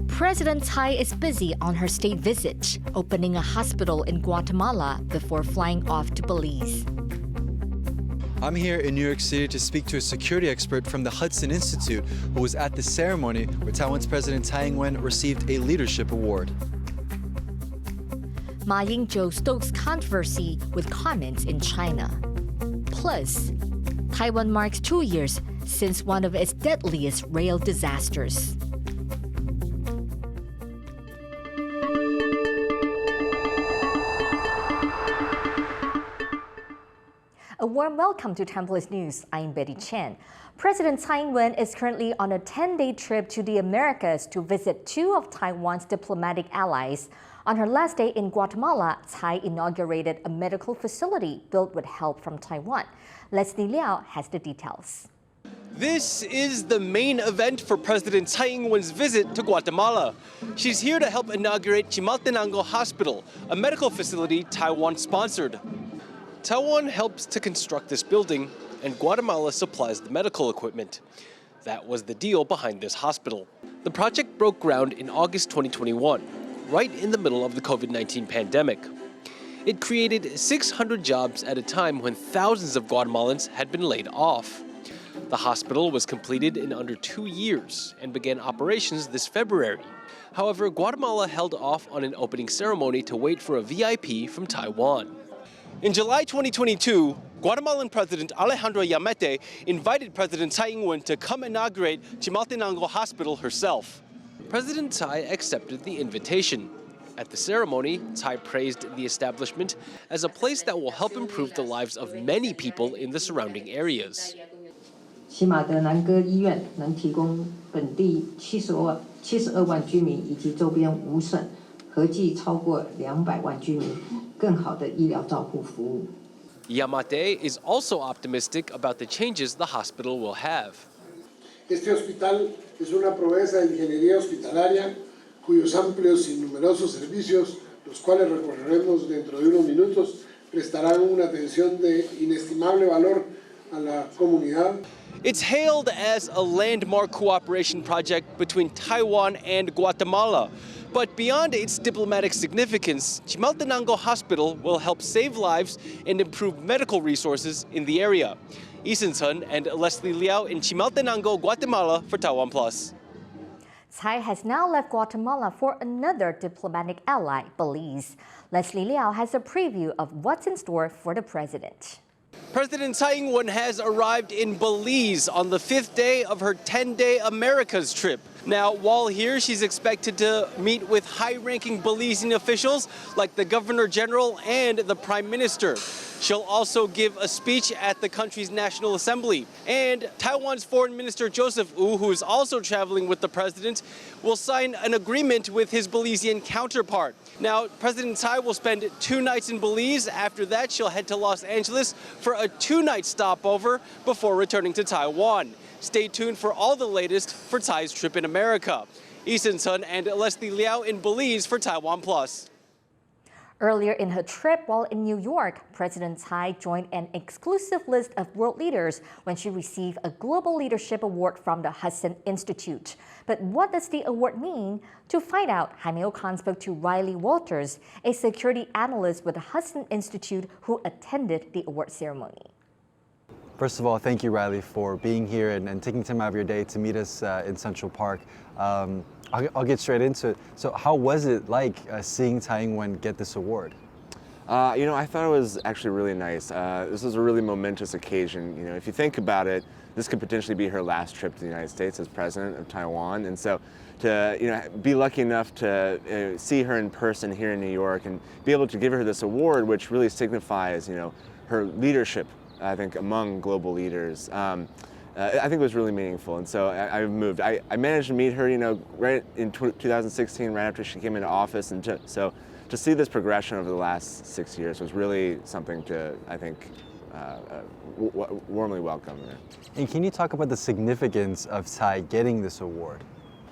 President Tsai is busy on her state visit, opening a hospital in Guatemala before flying off to Belize. I'm here in New York City to speak to a security expert from the Hudson Institute who was at the ceremony where Taiwan's President Tsai Ing-wen received a leadership award. Ma Ying-jeou stokes controversy with comments in China. Plus, Taiwan marks 2 years since one of its deadliest rail disasters. A warm welcome to TaiwanPlus News. I'm Betty Chen. President Tsai Ing-wen is currently on a 10-day trip to the Americas to visit 2 of Taiwan's diplomatic allies. On her last day in Guatemala, Tsai inaugurated a medical facility built with help from Taiwan. Leslie Liao has the details. This is the main event for President Tsai Ing-wen's visit to Guatemala. She's here to help inaugurate Chimaltenango Hospital, a medical facility Taiwan sponsored. Taiwan helps to construct this building, and Guatemala supplies the medical equipment. That was the deal behind this hospital. The project broke ground in August 2021, right in the middle of the COVID-19 pandemic. It created 600 jobs at a time when thousands of Guatemalans had been laid off. The hospital was completed in under 2 years and began operations this February. However, Guatemala held off on an opening ceremony to wait for a VIP from Taiwan. In July 2022, Guatemalan President Alejandra Yamatei invited President Tsai Ing-wen to come inaugurate Chimaltenango Hospital herself. President Tsai accepted the invitation. At the ceremony, Tsai praised the establishment as a place that will help improve the lives of many people in the surrounding areas. 喜马德南哥医院能提供本地72万居民以及周边5省合计超过200万居民更好的医疗照护服务。 Yamatei is also optimistic about the changes the hospital will have. Este hospital es una proeza de ingeniería hospitalaria cuyos amplios y numerosos servicios, los cuales recorreremos dentro de unos minutos, prestarán una atención de inestimable valor a la comunidad. It's hailed as a landmark cooperation project between Taiwan and Guatemala. But beyond its diplomatic significance, Chimaltenango Hospital will help save lives and improve medical resources in the area. Chen and Leslie Liao in Chimaltenango, Guatemala for TaiwanPlus. Tsai has now left Guatemala for another diplomatic ally, Belize. Leslie Liao has a preview of what's in store for the president. President Tsai Ing-wen has arrived in Belize on the 5th day of her 10-day Americas trip. Now, while here, she's expected to meet with high-ranking Belizean officials like the Governor General and the Prime Minister. She'll also give a speech at the country's National Assembly. And Taiwan's Foreign Minister Joseph Wu, who is also traveling with the president, will sign an agreement with his Belizean counterpart. Now, President Tsai will spend 2 nights in Belize. After that, she'll head to Los Angeles for a 2-night stopover before returning to Taiwan. Stay tuned for all the latest for Tsai's trip in America. Chen and Leslie Liao in Belize for TaiwanPlus. Earlier in her trip while in New York, President Tsai joined an exclusive list of world leaders when she received a Global Leadership Award from the Hudson Institute. But what does the award mean? To find out, Jaime Okan spoke to Riley Walters, a security analyst with the Hudson Institute who attended the award ceremony. First of all, thank you, Riley, for being here and taking time out of your day to meet us in Central Park. I'll get straight into it. So how was it like seeing Tsai Ing-wen get this award? I thought it was actually really nice. This was a really momentous occasion. If you think about it, this could potentially be her last trip to the United States as president of Taiwan. And so to be lucky enough to see her in person here in New York and be able to give her this award, which really signifies, her leadership, I think, among global leaders. I think it was really meaningful, and so I moved. I managed to meet her, right in 2016, right after she came into office, and so to see this progression over the last 6 years was really something to, I think, warmly welcome. And can you talk about the significance of Tsai getting this award?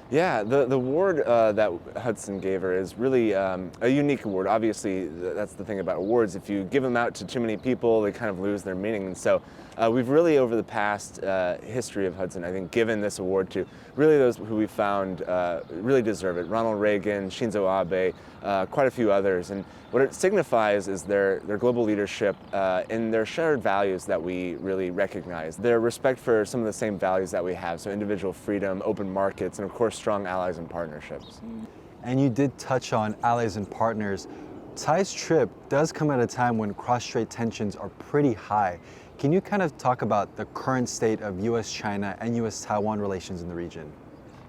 Yeah, the award that Hudson gave her is really a unique award. Obviously, that's the thing about awards. If you give them out to too many people, they kind of lose their meaning. And so we've really, over the past history of Hudson, I think, given this award to really those who we found really deserve it. Ronald Reagan, Shinzo Abe, quite a few others. And what it signifies is their global leadership and their shared values that we really recognize. Their respect for some of the same values that we have, so individual freedom, open markets, and of course strong allies and partnerships. And you did touch on allies and partners. Tsai's trip does come at a time when cross-strait tensions are pretty high. Can you kind of talk about the current state of U.S.-China and U.S.-Taiwan relations in the region?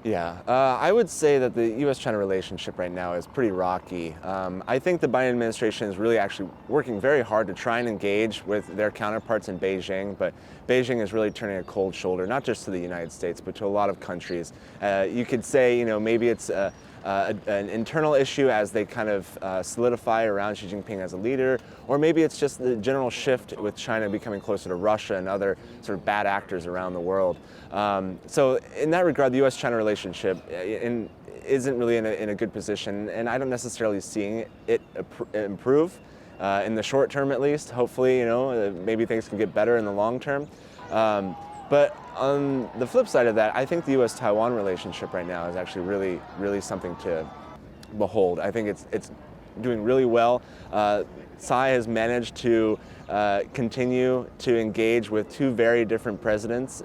Yeah, I would say that the U.S.-China relationship right now is pretty rocky. I think the Biden administration is really actually working very hard to try and engage with their counterparts in Beijing, but Beijing is really turning a cold shoulder, not just to the United States, but to a lot of countries. You could say, maybe it's an internal issue as they kind of solidify around Xi Jinping as a leader, or maybe it's just the general shift with China becoming closer to Russia and other sort of bad actors around the world. So in that regard, the U.S.-China relationship isn't really in a good position, and I don't necessarily see it improve in the short term, at least. Hopefully, maybe things can get better in the long term. But on the flip side of that, I think the U.S.-Taiwan relationship right now is actually really, really something to behold. I think it's doing really well. Tsai has managed to continue to engage with two very different presidents,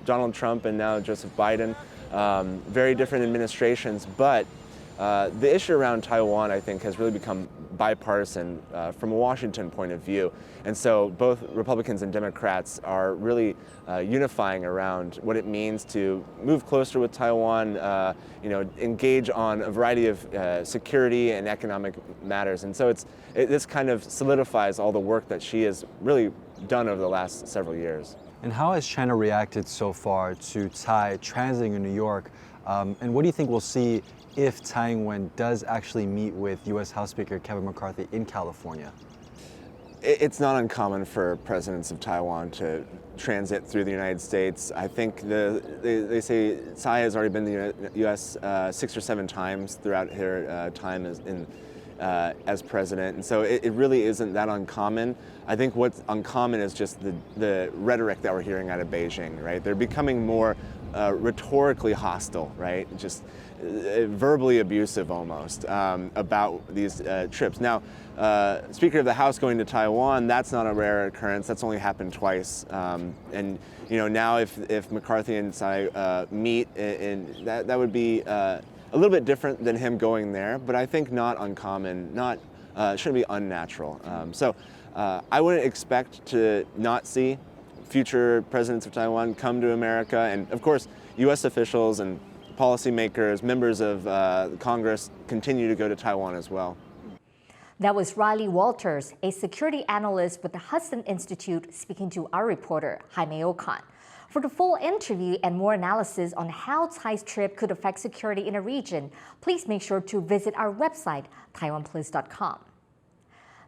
Donald Trump and now Joseph Biden, very different administrations, but the issue around Taiwan, I think, has really become bipartisan from a Washington point of view. And so both Republicans and Democrats are really unifying around what it means to move closer with Taiwan, engage on a variety of security and economic matters. And so this kind of solidifies all the work that she has really done over the last several years. And how has China reacted so far to Tsai transiting in New York? And what do you think we'll see if Tsai Ing-wen does actually meet with U.S. House Speaker Kevin McCarthy in California? It's not uncommon for presidents of Taiwan to transit through the United States. I think they say Tsai has already been to the U.S. 6 or 7 times throughout her time as president, and so it really isn't that uncommon. I think what's uncommon is just the rhetoric that we're hearing out of Beijing, right? They're becoming more rhetorically hostile, right? Just verbally abusive almost about these trips. Now, Speaker of the House going to Taiwan, that's not a rare occurrence. That's only happened twice. And now if McCarthy and Tsai meet, that would be a little bit different than him going there, but I think not uncommon, shouldn't be unnatural. So I wouldn't expect to not see future presidents of Taiwan come to America, and of course, U.S. officials and policymakers, members of Congress continue to go to Taiwan as well. That was Riley Walters, a security analyst with the Hudson Institute, speaking to our reporter, Jaime Okan. For the full interview and more analysis on how Tsai's trip could affect security in the region, please make sure to visit our website, TaiwanPlus.com.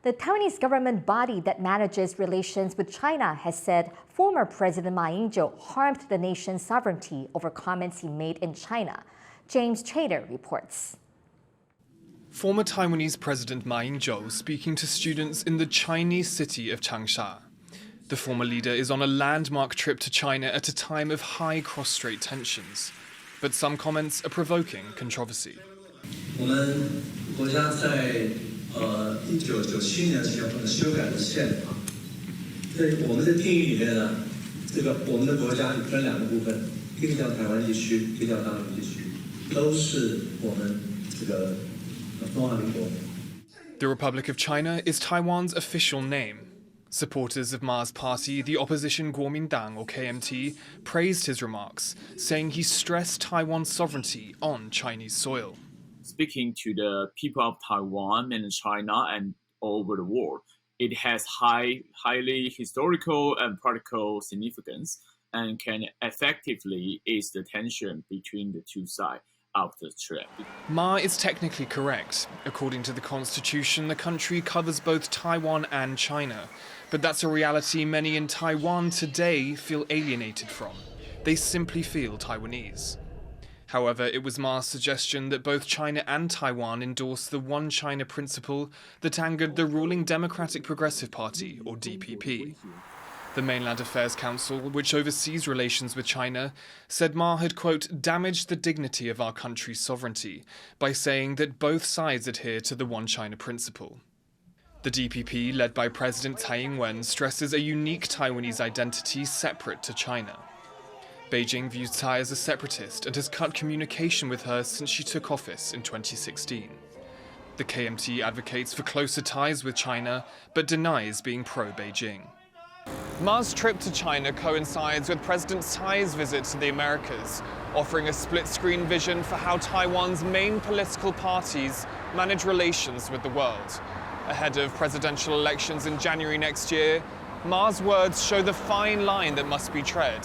The Taiwanese government body that manages relations with China has said former President Ma Ying-jeou harmed the nation's sovereignty over comments he made in China. James Chater reports. Former Taiwanese President Ma Ying-jeou speaking to students in the Chinese city of Changsha. The former leader is on a landmark trip to China at a time of high cross-strait tensions. But some comments are provoking controversy. 1997年前后呢修改了宪法，在我们的定义里面呢，我们的国家分2个部分，一个叫台湾地区，一个叫大陆地区，都是我们中华民国。 The Republic of China is Taiwan's official name. Supporters of Ma's party, the opposition Kuomintang or KMT, praised his remarks, saying he stressed Taiwan's sovereignty on Chinese soil. Speaking to the people of Taiwan and China and all over the world, it has highly historical and practical significance and can effectively ease the tension between the two sides of the trip. Ma is technically correct. According to the constitution, the country covers both Taiwan and China. But that's a reality many in Taiwan today feel alienated from. They simply feel Taiwanese. However, it was Ma's suggestion that both China and Taiwan endorse the One China principle that angered the ruling Democratic Progressive Party, or DPP. The Mainland Affairs Council, which oversees relations with China, said Ma had, quote, damaged the dignity of our country's sovereignty by saying that both sides adhere to the One China principle. The DPP, led by President Tsai Ing-wen, stresses a unique Taiwanese identity separate to China. Beijing views Tsai as a separatist and has cut communication with her since she took office in 2016. The KMT advocates for closer ties with China, but denies being pro-Beijing. Ma's trip to China coincides with President Tsai's visit to the Americas, offering a split-screen vision for how Taiwan's main political parties manage relations with the world. Ahead of presidential elections in January next year, Ma's words show the fine line that must be tread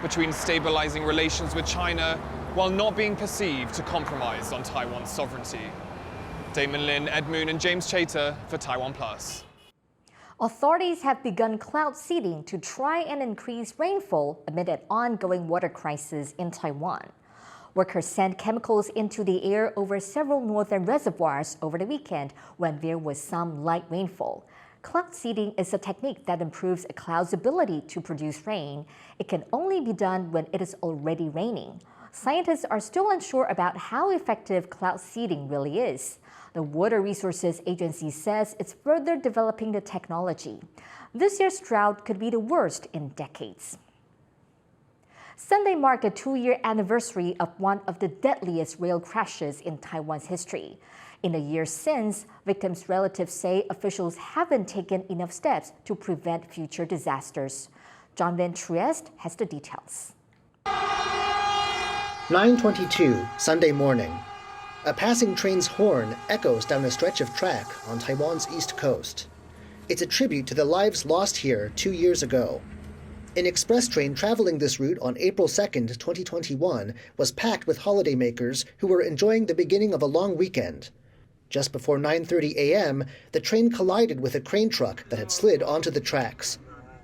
between stabilizing relations with China while not being perceived to compromise on Taiwan's sovereignty. Damon Lin, Ed Moon and James Chater for TaiwanPlus. Authorities have begun cloud seeding to try and increase rainfall amid an ongoing water crisis in Taiwan. Workers sent chemicals into the air over several northern reservoirs over the weekend when there was some light rainfall. Cloud seeding is a technique that improves a cloud's ability to produce rain. It can only be done when it is already raining. Scientists are still unsure about how effective cloud seeding really is. The Water Resources Agency says it's further developing the technology. This year's drought could be the worst in decades. Sunday marked the 2-year anniversary of one of the deadliest rail crashes in Taiwan's history. In the years since, victims' relatives say officials haven't taken enough steps to prevent future disasters. John Van Trieste has the details. 9:22 Sunday morning. A passing train's horn echoes down a stretch of track on Taiwan's east coast. It's a tribute to the lives lost here 2 years ago. An express train traveling this route on April 2nd, 2021 was packed with holidaymakers who were enjoying the beginning of a long weekend. Just before 9:30 a.m., the train collided with a crane truck that had slid onto the tracks.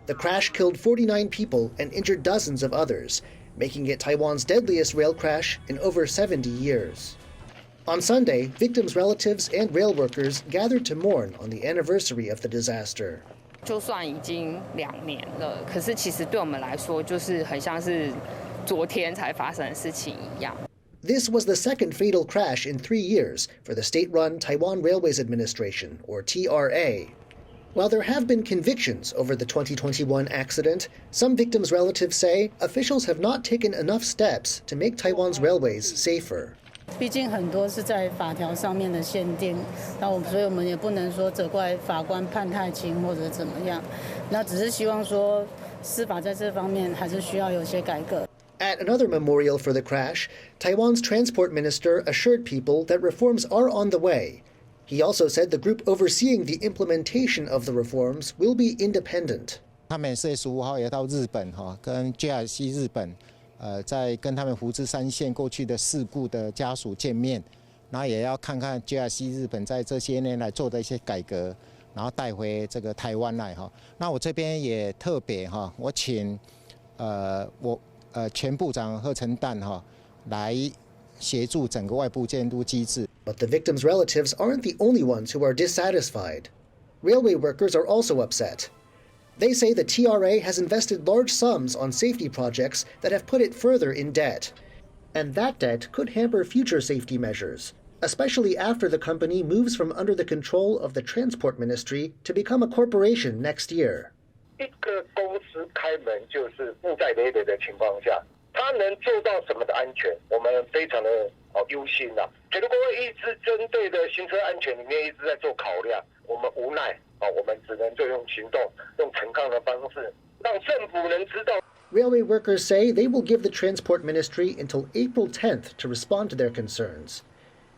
The crash killed 49 people and injured dozens of others, making it Taiwan's deadliest rail crash in over 70 years. On Sunday, victims' relatives and rail workers gathered to mourn on the anniversary of the disaster. 就算已经2年了，可是其实对我们来说，就是很像是昨天才发生的事情一样。 This was the second fatal crash in 3 years for the state-run Taiwan Railways Administration, or TRA. While there have been convictions over the 2021 accident, some victims' relatives say officials have not taken enough steps to make Taiwan's railways safer. 毕竟很多是在法条上面的限定，所以我们也不能说责怪法官判太轻或者怎么样，那只是希望说司法在这方面还是需要有些改革。 At another memorial for the crash, Taiwan's transport minister assured people that reforms are on the way. He also said the group overseeing the implementation of the reforms will be independent. 他们4月15号也到日本跟 JRC 日本。 在跟他们福知山线过去的事故的家属见面，然后也要看看 JRC 日本在这些年来做的一些改革，然后带回这个台湾来那我这边也特别我请前部长贺成旦来协助整个外部监督机制。But the victims' relatives aren't the only ones who are dissatisfied. Railway workers are also upset. They say the TRA has invested large sums on safety projects that have put it further in debt. And that debt could hamper future safety measures, especially after the company moves from under the control of the Transport Ministry to become a corporation next year. 一个公司开门就是负债累累的情况下，它能做到什么的安全，我们非常的忧心呐。铁路工会一直针对的行车安全里面一直在做考量，我们无奈。 我们只能就用行动，用陈抗的方式，让政府能知道。 Railway workers say they will give the Transport Ministry until April 10th to respond to their concerns.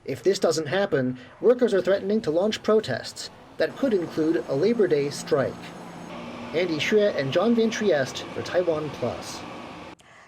If this doesn't happen, workers are threatening to launch protests that could include a Labor Day strike. Andy Xue and John Van Trieste for TaiwanPlus.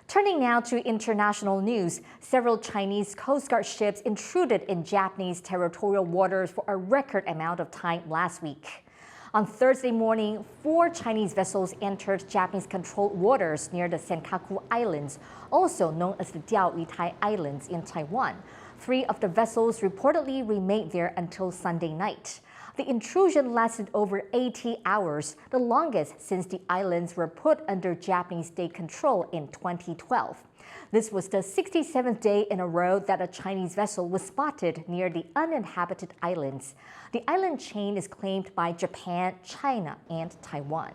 Turning now to international news, several Chinese Coast Guard ships intruded in Japanese territorial waters for a record amount of time last week. On Thursday morning, 4 Chinese vessels entered Japanese-controlled waters near the Senkaku Islands, also known as the Diaoyutai Islands in Taiwan. 3 of the vessels reportedly remained there until Sunday night. The intrusion lasted over 80 hours, the longest since the islands were put under Japanese state control in 2012. This was the 67th day in a row that a Chinese vessel was spotted near the uninhabited islands. The island chain is claimed by Japan, China, and Taiwan.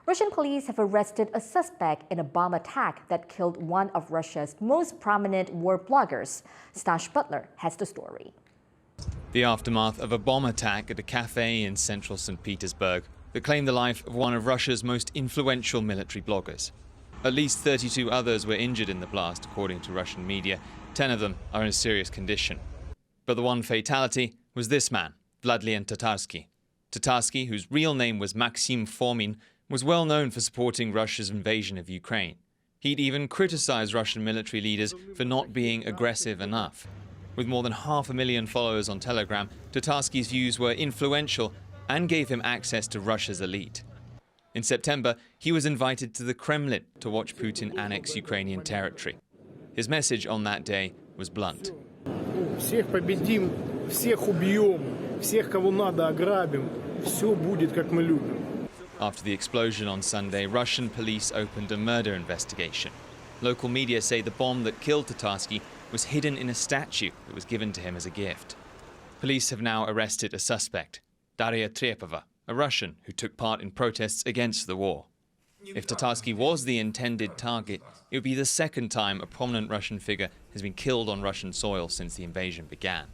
Russian police have arrested a suspect in a bomb attack that killed one of Russia's most prominent war bloggers. Stash Butler has the story. The aftermath of a bomb attack at a cafe in central St. Petersburg that claimed the life of one of Russia's most influential military bloggers. At least 32 others were injured in the blast, according to Russian media. 10 of them are in serious condition. But the one fatality was this man, Vladlen Tatarsky. Tatarsky, whose real name was Maxim Fomin, was well known for supporting Russia's invasion of Ukraine. He'd even criticized Russian military leaders for not being aggressive enough. With more than 500,000 followers on Telegram, Tatarsky's views were influential and gave him access to Russia's elite. In September, he was invited to the Kremlin to watch Putin annex Ukrainian territory. His message on that day was blunt. Всех победим, всех убьем, всех кого надо ограбим, все будет как мы любим. After the explosion on Sunday, Russian police opened a murder investigation. Local media say the bomb that killed Tatarsky was hidden in a statue that was given to him as a gift. Police have now arrested a suspect, Daria Trepova, a Russian who took part in protests against the war. If Tatarsky was the intended target, it would be the second time a prominent Russian figure has been killed on Russian soil since the invasion began.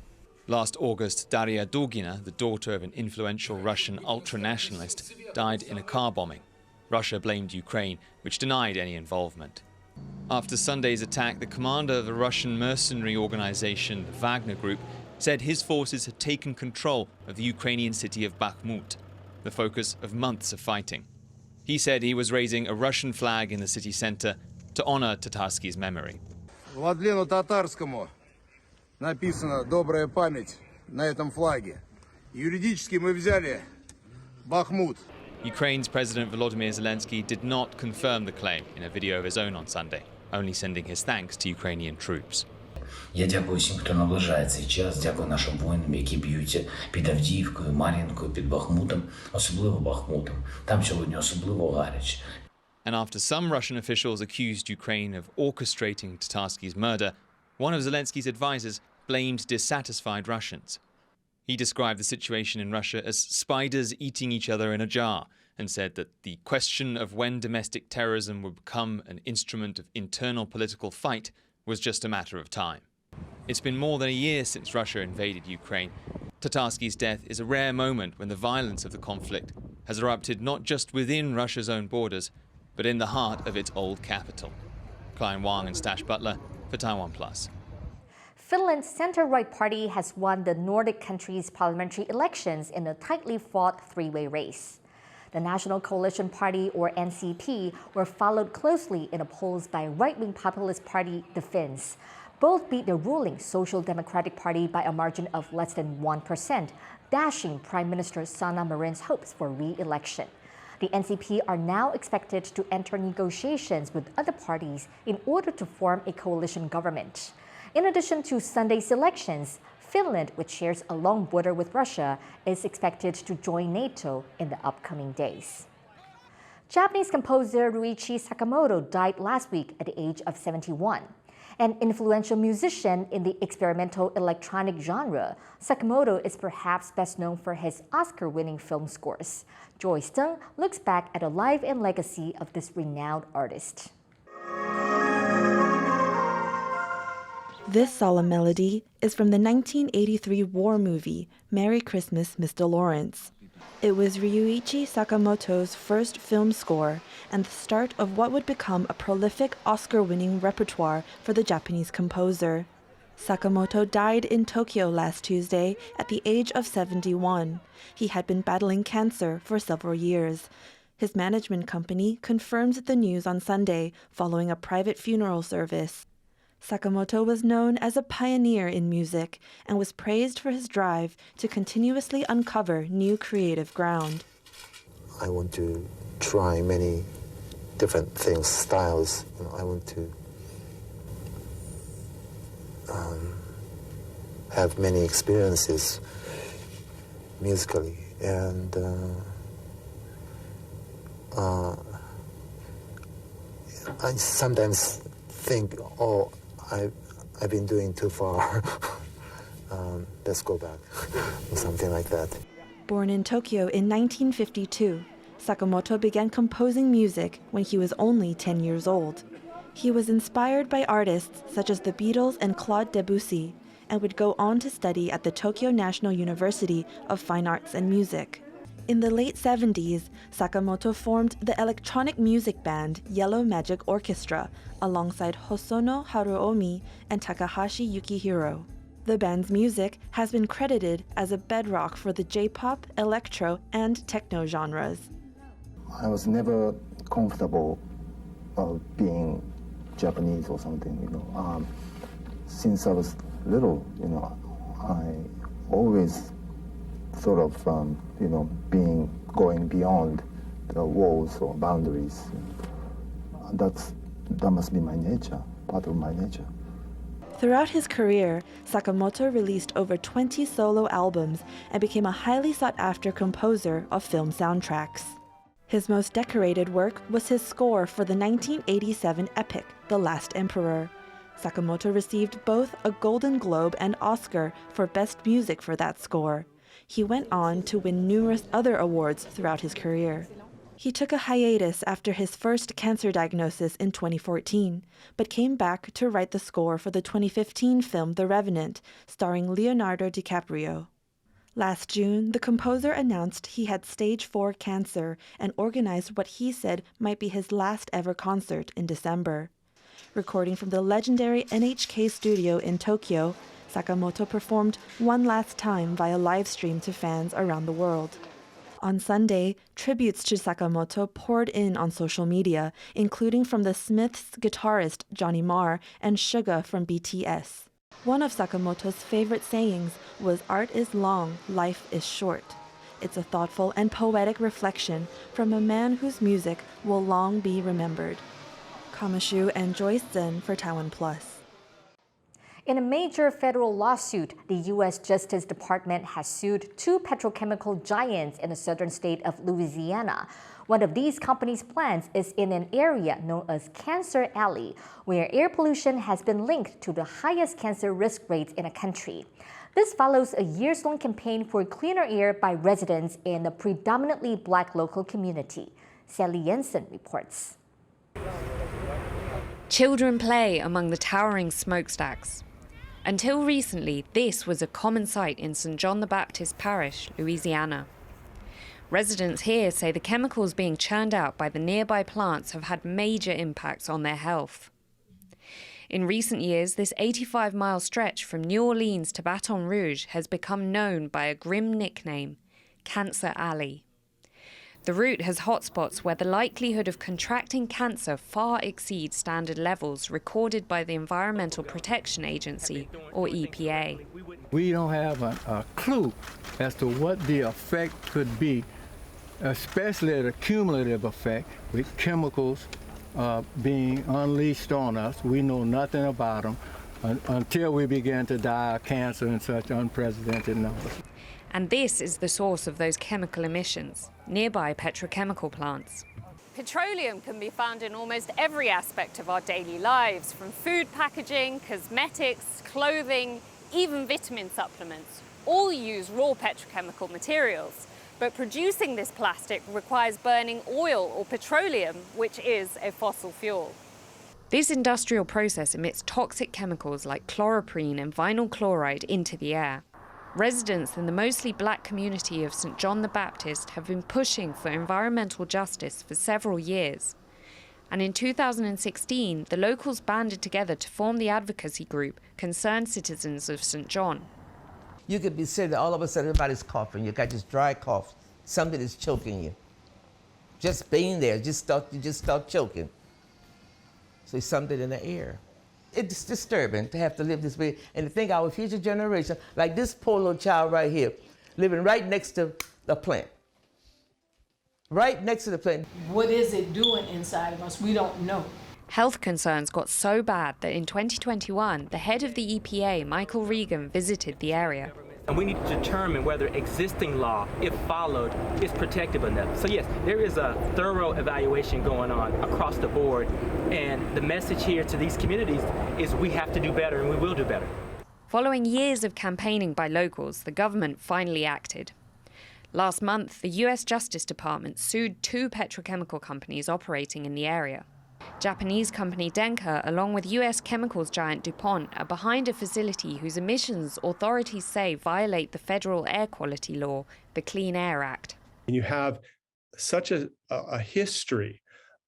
Last August, Daria Dugina, the daughter of an influential Russian ultranationalist, died in a car bombing. Russia blamed Ukraine, which denied any involvement. After Sunday's attack, the commander of the Russian mercenary organization, the Wagner Group, said his forces had taken control of the Ukrainian city of Bakhmut, the focus of months of fighting. He said he was raising a Russian flag in the city center to honor Tatarsky's memory. Владлену Татарскому написано «Добрая память» на этом флаге. Юридически мы взяли Bakhmut. Ukraine's President Volodymyr Zelensky did not confirm the claim in a video of his own on Sunday, only sending his thanks to Ukrainian troops. Я дякую всім, хто наближає цей час. Дякую нашим воїнам, які б'ються під Авдіївкою, Мар'їнкою, під Бахмутом, особливо Бахмутом. Там сьогодні особливо гаряче. And after some Russian officials accused Ukraine of orchestrating Tatarsky's murder, one of Zelensky's advisors blamed dissatisfied Russians. He described the situation in Russia as spiders eating each other in a jar and said that the question of when domestic terrorism would become an instrument of internal political fight was just a matter of time. It's been more than a year since Russia invaded Ukraine. Tatarsky's death is a rare moment when the violence of the conflict has erupted not just within Russia's own borders, but in the heart of its old capital. Klein Wang and Stash Butler for TaiwanPlus. Finland's center-right party has won the Nordic country's parliamentary elections in a tightly fought three-way race. The National Coalition Party, or NCP, were followed closely in the polls by right-wing populist party the Finns. Both beat the ruling Social Democratic Party by a margin of less than 1%, dashing Prime Minister Sanna Marin's hopes for re-election. The NCP are now expected to enter negotiations with other parties in order to form a coalition government. In addition to Sunday's elections, Finland, which shares a long border with Russia, is expected to join NATO in the upcoming days. Japanese composer Ryuichi Sakamoto died last week at the age of 71. An influential musician in the experimental electronic genre, Sakamoto is perhaps best known for his Oscar-winning film scores. Joyce Deng looks back at the life and legacy of this renowned artist. This solemn melody is from the 1983 war movie, Merry Christmas, Mr. Lawrence. It was Ryuichi Sakamoto's first film score and the start of what would become a prolific Oscar-winning repertoire for the Japanese composer. Sakamoto died in Tokyo last Tuesday at the age of 71. He had been battling cancer for several years. His management company confirmed the news on Sunday following a private funeral service. Sakamoto was known as a pioneer in music and was praised for his drive to continuously uncover new creative ground. I want to try many different things, styles. I want to have many experiences musically, and I sometimes think, oh, I've been doing too far. Let's go back, or something like that. Born in Tokyo in 1952, Sakamoto began composing music when he was only 10 years old. He was inspired by artists such as the Beatles and Claude Debussy, and would go on to study at the Tokyo National University of Fine Arts and Music. In the late 70s, Sakamoto formed the electronic music band Yellow Magic Orchestra alongside Hosono Haruomi and Takahashi Yukihiro. The band's music has been credited as a bedrock for the J-pop, electro, and techno genres. I was never comfortable being Japanese or something, Since I was little, I always thought of, going beyond the walls or boundaries. That must be my nature, part of my nature. Throughout his career, Sakamoto released over 20 solo albums and became a highly sought-after composer of film soundtracks. His most decorated work was his score for the 1987 epic, The Last Emperor. Sakamoto received both a Golden Globe and Oscar for Best Music for that score. He went on to win numerous other awards throughout his career. He took a hiatus after his first cancer diagnosis in 2014, but came back to write the score for the 2015 film The Revenant, starring Leonardo DiCaprio. Last June, the composer announced he had stage 4 cancer and organized what he said might be his last ever concert in December. Recording from the legendary NHK studio in Tokyo, Sakamoto performed one last time via live stream to fans around the world. On Sunday, tributes to Sakamoto poured in on social media, including from the Smiths guitarist Johnny Marr and Suga from BTS. One of Sakamoto's favorite sayings was, "Art is long, life is short." It's a thoughtful and poetic reflection from a man whose music will long be remembered. Kamashu and Joyce Zen for TaiwanPlus. In a major federal lawsuit, the U.S. Justice Department has sued 2 petrochemical giants in the southern state of Louisiana. One of these companies' plants is in an area known as Cancer Alley, where air pollution has been linked to the highest cancer risk rates in the country. This follows a years-long campaign for cleaner air by residents in the predominantly Black local community. Sally Jensen reports. Children play among the towering smokestacks. Until recently, this was a common sight in St. John the Baptist Parish, Louisiana. Residents here say the chemicals being churned out by the nearby plants have had major impacts on their health. In recent years, this 85-mile stretch from New Orleans to Baton Rouge has become known by a grim nickname, Cancer Alley. The route has hotspots where the likelihood of contracting cancer far exceeds standard levels recorded by the Environmental Protection Agency, or EPA. We don't have a clue as to what the effect could be, especially the cumulative effect with chemicals being unleashed on us. We know nothing about them until we begin to die of cancer in such unprecedented numbers. And this is the source of those chemical emissions, nearby petrochemical plants. Petroleum can be found in almost every aspect of our daily lives, from food packaging, cosmetics, clothing, even vitamin supplements. All use raw petrochemical materials. But producing this plastic requires burning oil or petroleum, which is a fossil fuel. This industrial process emits toxic chemicals like chloroprene and vinyl chloride into the air. Residents in the mostly Black community of St. John the Baptist have been pushing for environmental justice for several years. And in 2016, the locals banded together to form the advocacy group Concerned Citizens of St. John. You could be sitting there, all of a sudden everybody's coughing. You got this dry cough. Something is choking you. Just being there, you just start choking. So it's something in the air. it's disturbing to have to live this way and to think our future generation, like this poor little child right here, living right next to the plant. Right next to the plant. What is it doing inside of us? We don't know. Health concerns got so bad that in 2021, the head of the EPA, Michael Regan, visited the area. And we need to determine whether existing law, if followed, is protective enough. So yes, there is a thorough evaluation going on across the board. And the message here to these communities is we have to do better and we will do better. Following years of campaigning by locals, the government finally acted. Last month, the US Justice Department sued 2 petrochemical companies operating in the area. Japanese company Denka, along with US chemicals giant DuPont, are behind a facility whose emissions authorities say violate the federal air quality law, the Clean Air Act. You have such a history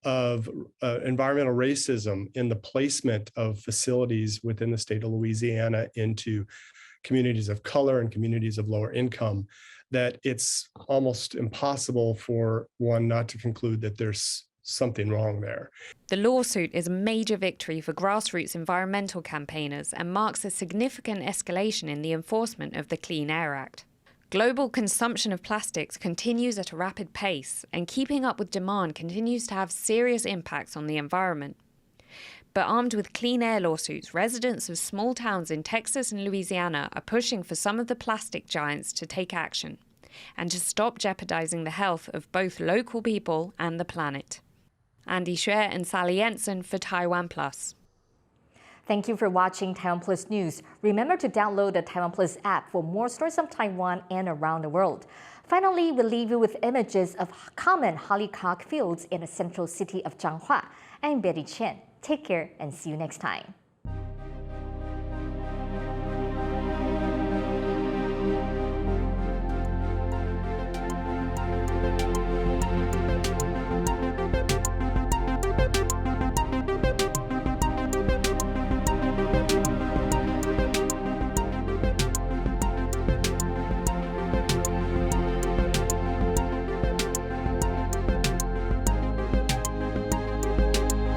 of environmental racism in the placement of facilities within the state of Louisiana into communities of color and communities of lower income that it's almost impossible for one not to conclude that there's something wrong there. The lawsuit is a major victory for grassroots environmental campaigners and marks a significant escalation in the enforcement of the Clean Air Act. Global consumption of plastics continues at a rapid pace, and keeping up with demand continues to have serious impacts on the environment. But armed with clean air lawsuits, residents of small towns in Texas and Louisiana are pushing for some of the plastic giants to take action and to stop jeopardizing the health of both local people and the planet. Andy Xue and Sally Jensen for TaiwanPlus. Thank you for watching TaiwanPlus News. Remember to download the TaiwanPlus app for more stories of Taiwan and around the world. Finally, we'll leave you with images of common hollyhock fields in the central city of Changhua. I'm Betty Chen. Take care and see you next time.